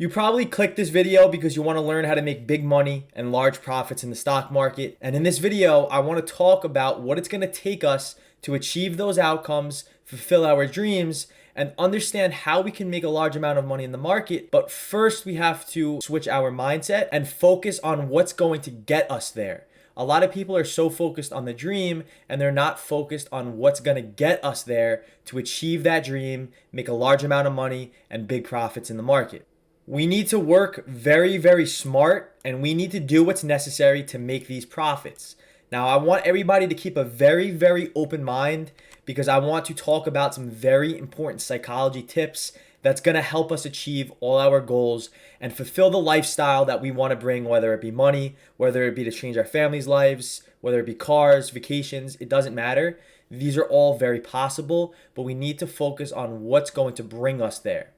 You probably clicked this video because you want to learn how to make big money and large profits in the stock market. And in this video, I want to talk about what it's going to take us to achieve those outcomes, fulfill our dreams, and understand how we can make a large amount of money in the market. But first, we have to switch our mindset and focus on what's going to get us there. A lot of people are so focused on the dream and they're not focused on what's going to get us there to achieve that dream, make a large amount of money, and big profits in the market. We need to work very, very smart, and we need to do what's necessary to make these profits. Now, I want everybody to keep a very, very open mind because I want to talk about some very important psychology tips that's going to help us achieve all our goals and fulfill the lifestyle that we want to bring, whether it be money, whether it be to change our families' lives, whether it be cars, vacations, it doesn't matter. These are all very possible, but we need to focus on what's going to bring us there.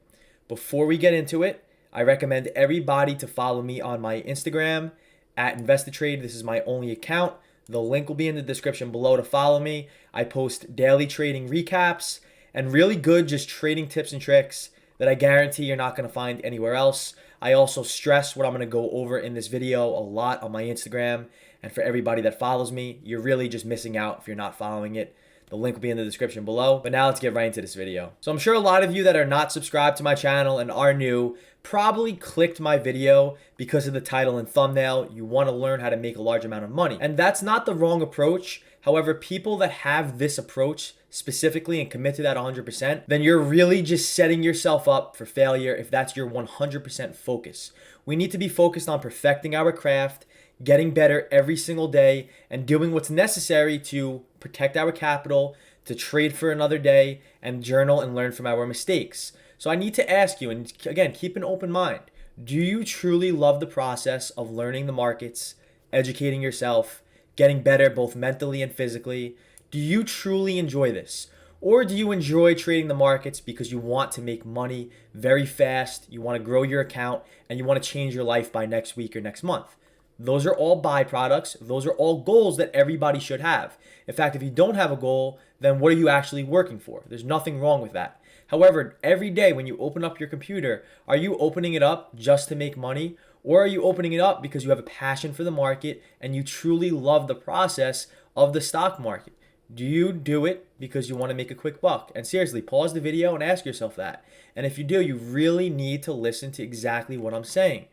Before we get into it, I recommend everybody to follow me on my Instagram at Ameritrade. This is my only account. The link will be in the description below to follow me. I post daily trading recaps and really good just trading tips and tricks that I guarantee you're not going to find anywhere else. I also stress what I'm going to go over in this video a lot on my Instagram. And for everybody that follows me, you're really just missing out if you're not following it. The link will be in the description below. But now let's get right into this video. So I'm sure a lot of you that are not subscribed to my channel and are new probably clicked my video because of the title and thumbnail. You want to learn how to make a large amount of money. And that's not the wrong approach. However, people that have this approach specifically and commit to that 100%, then you're really just setting yourself up for failure if that's your 100% focus. We need to be focused on perfecting our craft, getting better every single day, and doing what's necessary to protect our capital, to trade for another day, and journal and learn from our mistakes. So I need to ask you, and again, keep an open mind. Do you truly love the process of learning the markets, educating yourself, getting better both mentally and physically? Do you truly enjoy this? Or do you enjoy trading the markets because you want to make money very fast, you want to grow your account, and you want to change your life by next week or next month? Those are all byproducts. Those are all goals that everybody should have. In fact, if you don't have a goal, then what are you actually working for? There's nothing wrong with that. However, every day when you open up your computer, are you opening it up just to make money? Or are you opening it up because you have a passion for the market and you truly love the process of the stock market? Do you do it because you want to make a quick buck? And seriously, pause the video and ask yourself that. And if you do, you really need to listen to exactly what I'm saying.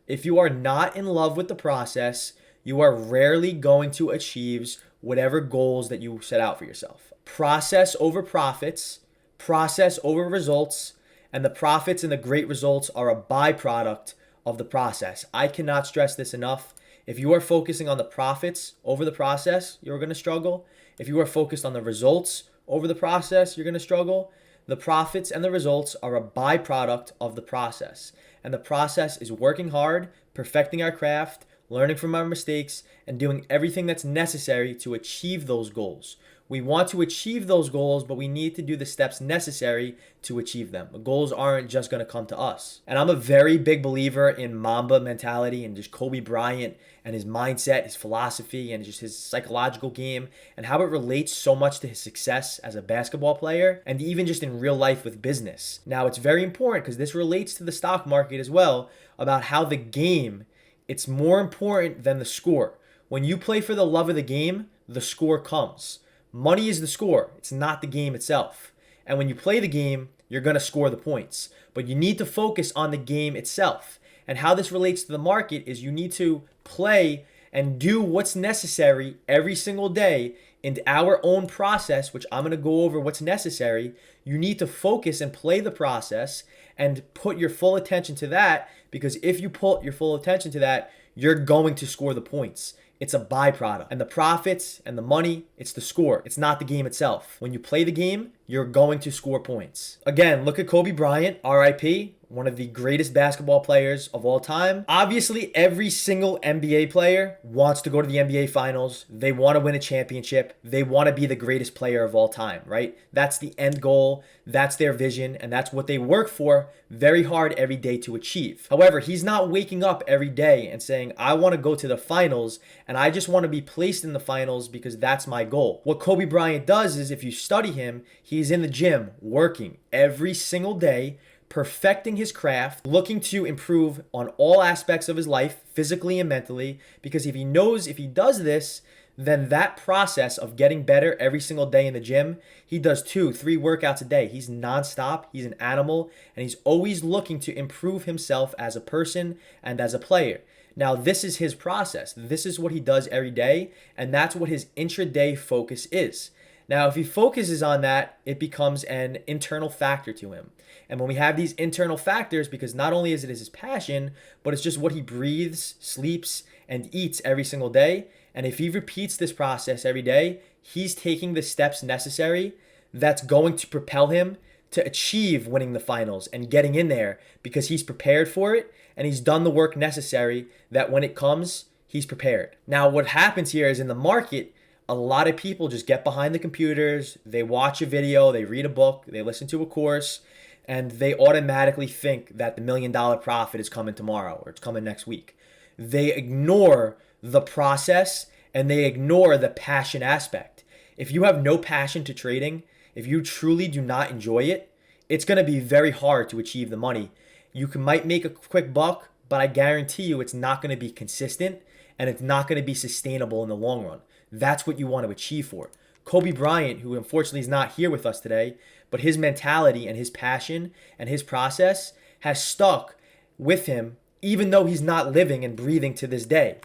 If you are not in love with the process, you are rarely going to achieve whatever goals that you set out for yourself. Process over profits, process over results, and the profits and the great results are a byproduct of the process. I cannot stress this enough. If you are focusing on the profits over the process, you're going to struggle. If you are focused on the results over the process, you're going to struggle. The profits and the results are a byproduct of the process. And the process is working hard, perfecting our craft, learning from our mistakes, and doing everything that's necessary to achieve those goals. We want to achieve those goals, but we need to do the steps necessary to achieve them. The goals aren't just going to come to us. And I'm a very big believer in Mamba mentality and just Kobe Bryant and his mindset, his philosophy, and just his psychological game and how it relates so much to his success as a basketball player and even just in real life with business. Now, it's very important because this relates to the stock market as well about how the game, it's more important than the score. When you play for the love of the game, the score comes. Money is the score. It's not the game itself. And when you play the game, you're going to score the points. But you need to focus on the game itself. And how this relates to the market is you need to play and do what's necessary every single day in our own process, which I'm going to go over what's necessary. You need to focus and play the process and put your full attention to that, because if you put your full attention to that, you're going to score the points. It's a byproduct. And the profits and the money, it's the score. It's not the game itself. When you play the game, you're going to score points. Again, look at Kobe Bryant, RIP, one of the greatest basketball players of all time. Obviously, every single NBA player wants to go to the NBA Finals. They want to win a championship. They want to be the greatest player of all time, right? That's the end goal. That's their vision, and that's what they work for very hard every day to achieve. However, he's not waking up every day and saying, I want to go to the finals, and I just want to be placed in the finals because that's my goal. What Kobe Bryant does is, if you study him, he's in the gym working every single day, perfecting his craft, looking to improve on all aspects of his life, physically and mentally, because if he knows if he does this, then that process of getting better every single day in the gym, he does 2-3 workouts a day. He's nonstop, he's an animal, and he's always looking to improve himself as a person and as a player. Now, this is his process. This is what he does every day, and that's what his intraday focus is. Now, if he focuses on that, it becomes an internal factor to him. And when we have these internal factors, because not only is it his passion, but it's just what he breathes, sleeps, and eats every single day. And if he repeats this process every day, he's taking the steps necessary that's going to propel him to achieve winning the finals and getting in there, because he's prepared for it and he's done the work necessary that when it comes, he's prepared. Now, what happens here is in the market, a lot of people just get behind the computers, they watch a video, they read a book, they listen to a course, and they automatically think that the $1 million profit is coming tomorrow or it's coming next week. They ignore the process and they ignore the passion aspect. If you have no passion to trading, if you truly do not enjoy it, it's going to be very hard to achieve the money. You might make a quick buck, but I guarantee you it's not going to be consistent and it's not going to be sustainable in the long run. That's what you want to achieve for. Kobe Bryant, who unfortunately is not here with us today, but his mentality and his passion and his process has stuck with him even though he's not living and breathing to this day.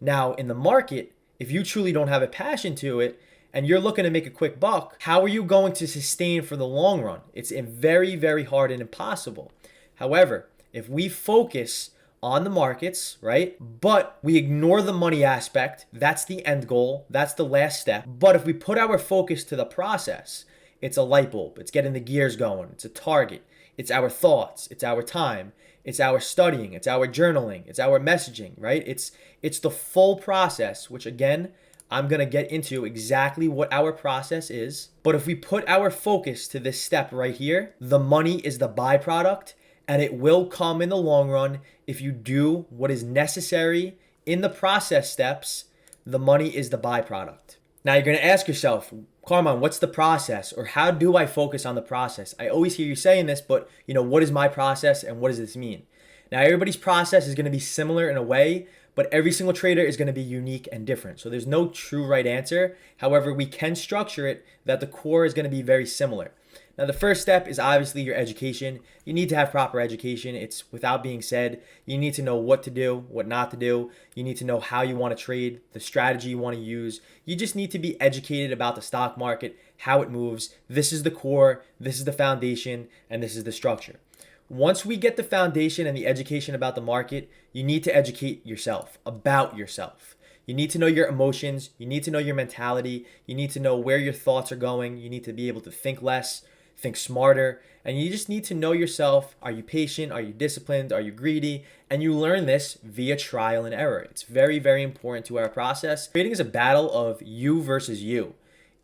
Now, in the market, if you truly don't have a passion to it and you're looking to make a quick buck, how are you going to sustain for the long run? It's very, very hard and impossible. However, if we focus on the markets, right? But we ignore the money aspect. That's the end goal. That's the last step. But if we put our focus to the process, it's a light bulb. It's getting the gears going. It's a target. It's our thoughts. It's our time. It's our studying. It's our journaling. It's our messaging, right? It's the full process, which again, I'm going to get into exactly what our process is. But if we put our focus to this step right here, the money is the byproduct. And it will come in the long run if you do what is necessary in the process steps. The money is the byproduct. Now you're going to ask yourself, Carmine, what's the process? Or how do I focus on the process? I always hear you saying this, but what is my process and what does this mean? Now everybody's process is going to be similar in a way, but every single trader is going to be unique and different. So there's no true right answer. However, we can structure it that the core is going to be very similar. Now, the first step is obviously your education. You need to have proper education. It's without being said. You need to know what to do, what not to do. You need to know how you want to trade, the strategy you want to use. You just need to be educated about the stock market, how it moves. This is the core, this is the foundation, and this is the structure. Once we get the foundation and the education about the market, you need to educate yourself about yourself. You need to know your emotions. You need to know your mentality. You need to know where your thoughts are going. You need to be able to think less, think smarter, and you just need to know yourself. Are you patient? Are you disciplined? Are you greedy? And you learn this via trial and error. It's very, very important to our process. Trading is a battle of you versus you.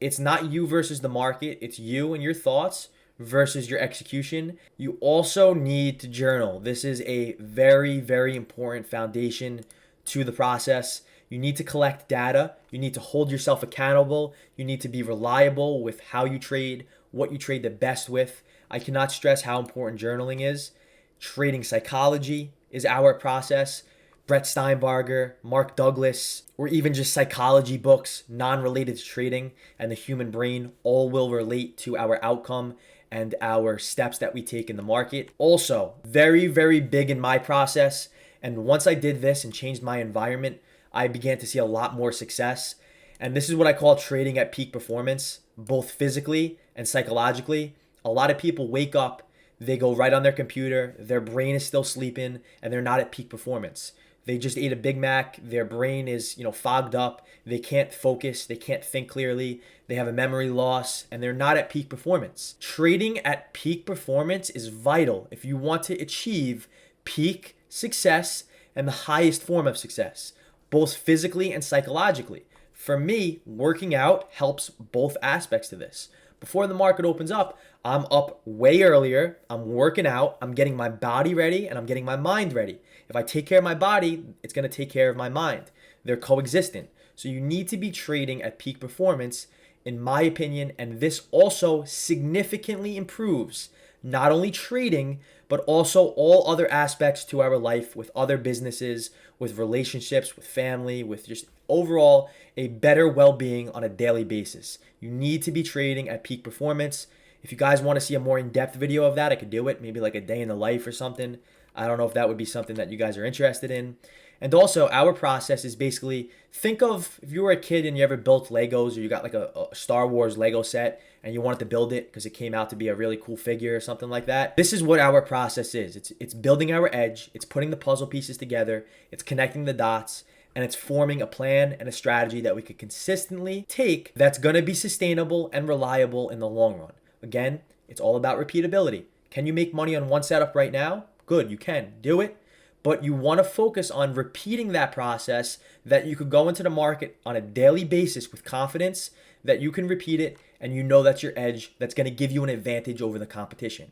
It's not you versus the market. It's you and your thoughts versus your execution. You also need to journal. This is a very, very important foundation to the process. You need to collect data. You need to hold yourself accountable. You need to be reliable with how you trade, what you trade the best with. I cannot stress how important journaling is. Trading psychology is our process. Brett Steinbarger, Mark Douglas, or even just psychology books, non-related to trading and the human brain, all will relate to our outcome and our steps that we take in the market. Also, very, very big in my process. And once I did this and changed my environment, I began to see a lot more success. And this is what I call trading at peak performance, both physically and psychologically. A lot of people wake up, they go right on their computer, their brain is still sleeping, and they're not at peak performance. They just ate a Big Mac, their brain is, fogged up, they can't focus, they can't think clearly, they have a memory loss, and they're not at peak performance. Trading at peak performance is vital if you want to achieve peak success and the highest form of success, both physically and psychologically. For me, working out helps both aspects to this. Before the market opens up, I'm up way earlier, I'm working out, I'm getting my body ready, and I'm getting my mind ready. If I take care of my body, it's going to take care of my mind. They're coexistent. So you need to be trading at peak performance, in my opinion, and this also significantly improves not only trading, but also all other aspects to our life with other businesses, with relationships, with family, with just overall a better well-being on a daily basis. You need to be trading at peak performance. If you guys want to see a more in-depth video of that, I could do it, maybe like a day in the life or something. I don't know if that would be something that you guys are interested in. And also, our process is basically, think of if you were a kid and you ever built Legos, or you got like a Star Wars Lego set and you wanted to build it because it came out to be a really cool figure or something like that. This is what our process is. It's building our edge, it's putting the puzzle pieces together, it's connecting the dots, and it's forming a plan and a strategy that we could consistently take that's going to be sustainable and reliable in the long run. Again, it's all about repeatability. Can you make money on one setup right now? Good, you can. Do it. But you want to focus on repeating that process, that you could go into the market on a daily basis with confidence that you can repeat it and you know that's your edge, that's going to give you an advantage over the competition.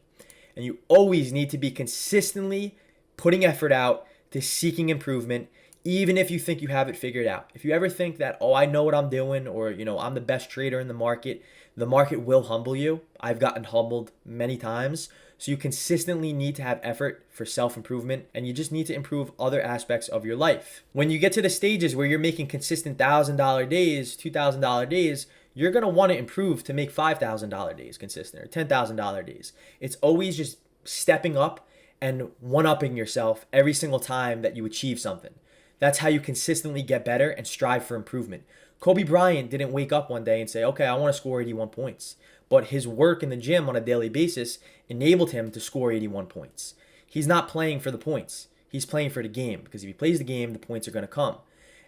And you always need to be consistently putting effort out to seeking improvement, even if you think you have it figured out. If you ever think that, oh, I know what I'm doing, or, I'm the best trader in the market will humble you. I've gotten humbled many times. So you consistently need to have effort for self-improvement, and you just need to improve other aspects of your life. When you get to the stages where you're making consistent $1,000 days, $2,000 days, you're going to want to improve to make $5,000 days consistent, or $10,000 days. It's always just stepping up and one-upping yourself every single time that you achieve something. That's how you consistently get better and strive for improvement. Kobe Bryant didn't wake up one day and say, okay, I want to score 81 points. But his work in the gym on a daily basis enabled him to score 81 points. He's not playing for the points. He's playing for the game, because if he plays the game, the points are going to come.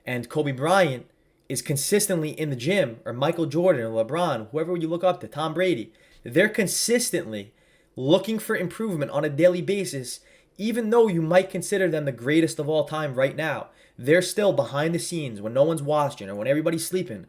And Kobe Bryant is consistently in the gym, or Michael Jordan or LeBron, whoever you look up to, Tom Brady. They're consistently looking for improvement on a daily basis, even though you might consider them the greatest of all time right now. They're still behind the scenes when no one's watching or when everybody's sleeping,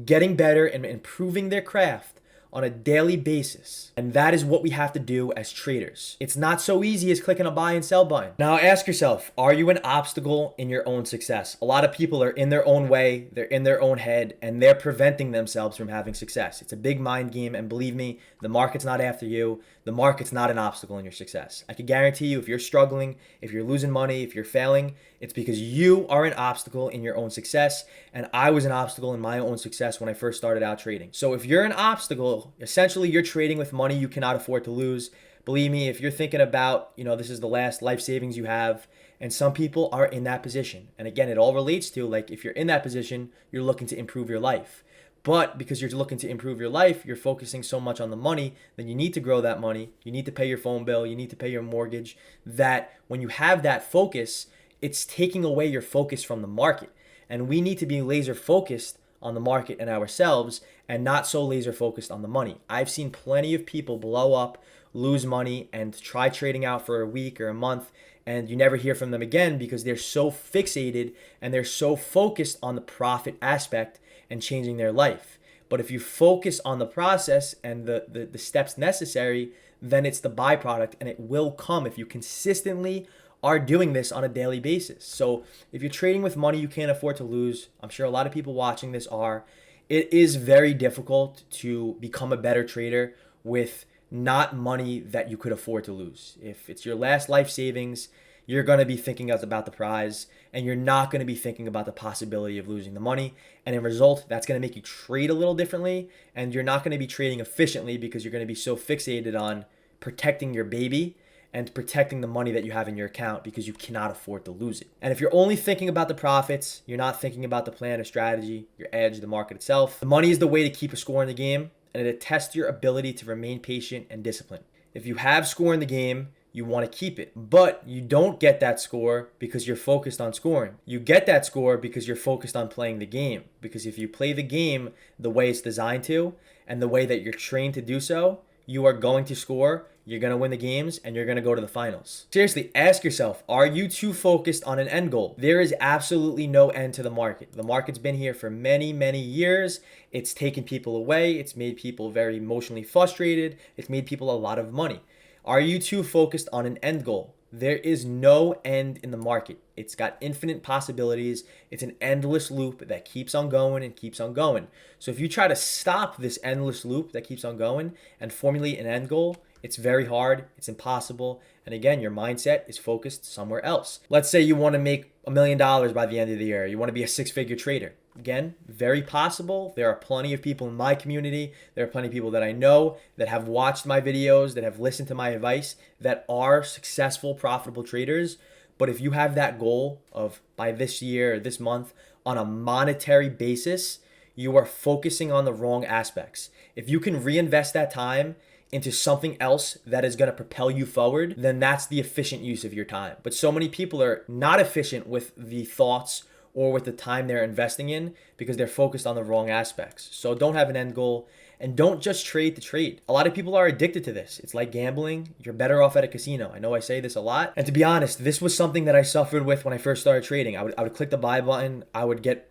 getting better and improving their craft on a daily basis. And that is what we have to do as traders. It's not so easy as clicking a buy and sell button. Now ask yourself, are you an obstacle in your own success? A lot of people are in their own way, they're in their own head, and they're preventing themselves from having success. It's a big mind game, and believe me, the market's not after you. The market's not an obstacle in your success. I can guarantee you, if you're struggling, if you're losing money, if you're failing, it's because you are an obstacle in your own success. And I was an obstacle in my own success when I first started out trading. So if you're an obstacle, essentially you're trading with money you cannot afford to lose. Believe me, if you're thinking about, this is the last life savings you have, and some people are in that position. And again, it all relates to, like, if you're in that position, you're looking to improve your life. But because you're looking to improve your life, you're focusing so much on the money, then you need to grow that money. You need to pay your phone bill. You need to pay your mortgage. That when you have that focus, it's taking away your focus from the market. And we need to be laser focused on the market and ourselves, and not so laser focused on the money. I've seen plenty of people blow up, lose money, and try trading out for a week or a month, and you never hear from them again because they're so fixated and they're so focused on the profit aspect and changing their life. But if you focus on the process and the steps necessary, then it's the byproduct, and it will come if you consistently are doing this on a daily basis. So if you're trading with money you can't afford to lose, I'm sure a lot of people watching this are, it is very difficult to become a better trader with not money that you could afford to lose. If it's your last life savings, you're going to be thinking about the prize, and you're not going to be thinking about the possibility of losing the money. And in result, that's going to make you trade a little differently, and you're not going to be trading efficiently because you're going to be so fixated on protecting your baby and protecting the money that you have in your account because you cannot afford to lose it. And if you're only thinking about the profits, you're not thinking about the plan or strategy, your edge, the market itself. The money is the way to keep a score in the game, and it attests your ability to remain patient and disciplined. If you have score in the game, you want to keep it. But you don't get that score because you're focused on scoring. You get that score because you're focused on playing the game. Because if you play the game the way it's designed to and the way that you're trained to do so, you are going to score, you're going to win the games, and you're going to go to the finals. Seriously, ask yourself, are you too focused on an end goal? There is absolutely no end to the market. The market's been here for many, many years. It's taken people away. It's made people very emotionally frustrated. It's made people a lot of money. Are you too focused on an end goal? There is no end in the market. It's got infinite possibilities. It's an endless loop that keeps on going and keeps on going. So if you try to stop this endless loop that keeps on going and formulate an end goal, It's very hard, it's impossible, and again, your mindset is focused somewhere else. Let's say you want to make $1 million by the end of the year. You want to be a six-figure trader. Again, very possible. There are plenty of people in my community. There are plenty of people that I know that have watched my videos, that have listened to my advice, that are successful, profitable traders. But if you have that goal of by this year or this month on a monetary basis, you are focusing on the wrong aspects. If you can reinvest that time into something else that is going to propel you forward, then that's the efficient use of your time. But so many people are not efficient with the thoughts or with the time they're investing in because they're focused on the wrong aspects. So don't have an end goal and don't just trade to trade. A lot of people are addicted to this. It's like gambling. You're better off at a casino. I know I say this a lot. And to be honest, this was something that I suffered with when I first started trading. I would click the buy button. I would get,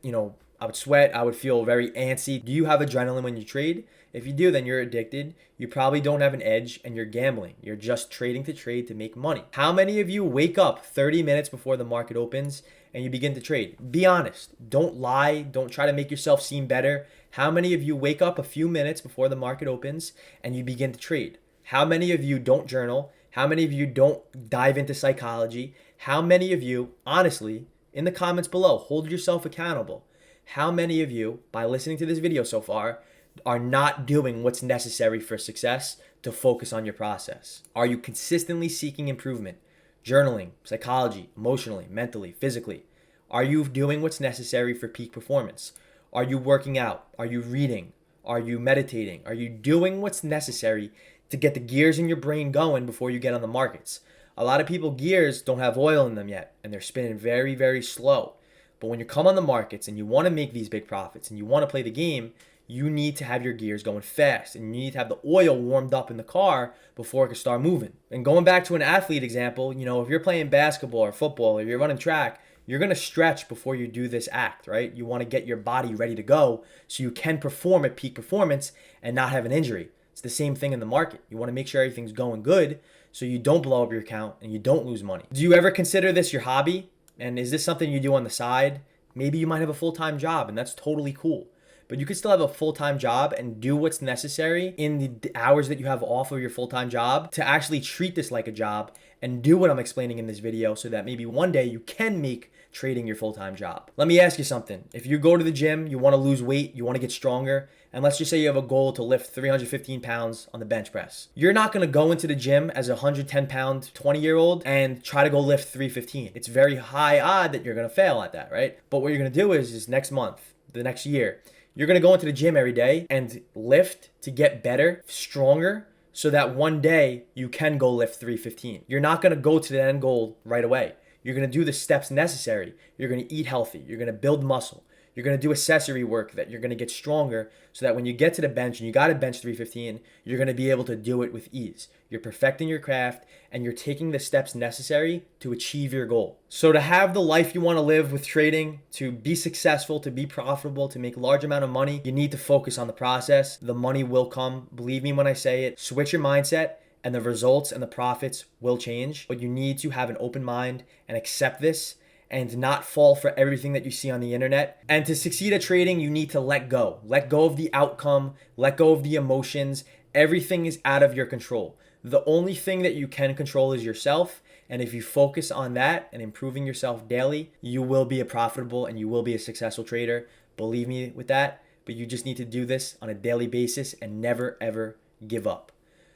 I would sweat. I would feel very antsy. Do you have adrenaline when you trade? If you do, then you're addicted. You probably don't have an edge and you're gambling. You're just trading to trade to make money. How many of you wake up 30 minutes before the market opens and you begin to trade? Be honest. Don't lie. Don't try to make yourself seem better. How many of you wake up a few minutes before the market opens and you begin to trade? How many of you don't journal? How many of you don't dive into psychology? How many of you, honestly, in the comments below, hold yourself accountable. How many of you, by listening to this video so far, are not doing what's necessary for success to focus on your process? Are you consistently seeking improvement? Journaling, psychology, emotionally, mentally, physically. Are you doing what's necessary for peak performance? Are you working out? Are you reading? Are you meditating? Are you doing what's necessary to get the gears in your brain going before you get on the markets? A lot of people, gears don't have oil in them yet, and they're spinning very, very slow. But when you come on the markets and you want to make these big profits and you want to play the game, you need to have your gears going fast and you need to have the oil warmed up in the car before it can start moving. And going back to an athlete example, if you're playing basketball or football or you're running track, you're going to stretch before you do this act, right? You want to get your body ready to go so you can perform at peak performance and not have an injury. It's the same thing in the market. You want to make sure everything's going good so you don't blow up your account and you don't lose money. Do you ever consider this your hobby? And is this something you do on the side? Maybe you might have a full-time job and that's totally cool. But you could still have a full-time job and do what's necessary in the hours that you have off of your full-time job to actually treat this like a job and do what I'm explaining in this video so that maybe one day you can make trading your full-time job. Let me ask you something. If you go to the gym, you want to lose weight, you want to get stronger, and let's just say you have a goal to lift 315 pounds on the bench press. You're not going to go into the gym as a 110-pound 20-year-old and try to go lift 315. It's very high odd that you're going to fail at that, right? But what you're going to do is next month, the next year, you're going to go into the gym every day and lift to get better, stronger, so that one day you can go lift 315. You're not going to go to the end goal right away. You're going to do the steps necessary. You're going to eat healthy. You're going to build muscle. You're going to do accessory work that you're going to get stronger so that when you get to the bench and you got to bench 315, you're going to be able to do it with ease. You're perfecting your craft and you're taking the steps necessary to achieve your goal. So to have the life you want to live with trading, to be successful, to be profitable, to make a large amount of money, you need to focus on the process. The money will come. Believe me when I say it. Switch your mindset and the results and the profits will change. But you need to have an open mind and accept this and not fall for everything that you see on the internet. And to succeed at trading, you need to let go. Let go of the outcome. Let go of the emotions. Everything is out of your control. The only thing that you can control is yourself. And if you focus on that and improving yourself daily, you will be a profitable and you will be a successful trader. Believe me with that. But you just need to do this on a daily basis and never, ever give up.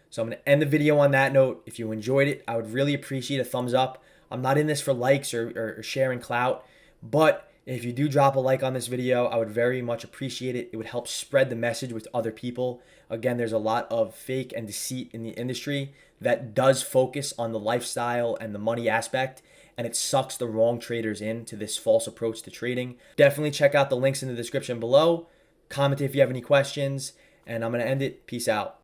So I'm going to end the video on that note. If you enjoyed it, I would really appreciate a thumbs up. I'm not in this for likes or sharing clout, but if you do drop a like on this video, I would very much appreciate it. It would help spread the message with other people. Again, there's a lot of fake and deceit in the industry that does focus on the lifestyle and the money aspect, and it sucks the wrong traders into this false approach to trading. Definitely check out the links in the description below. Comment if you have any questions, and I'm going to end it. Peace out.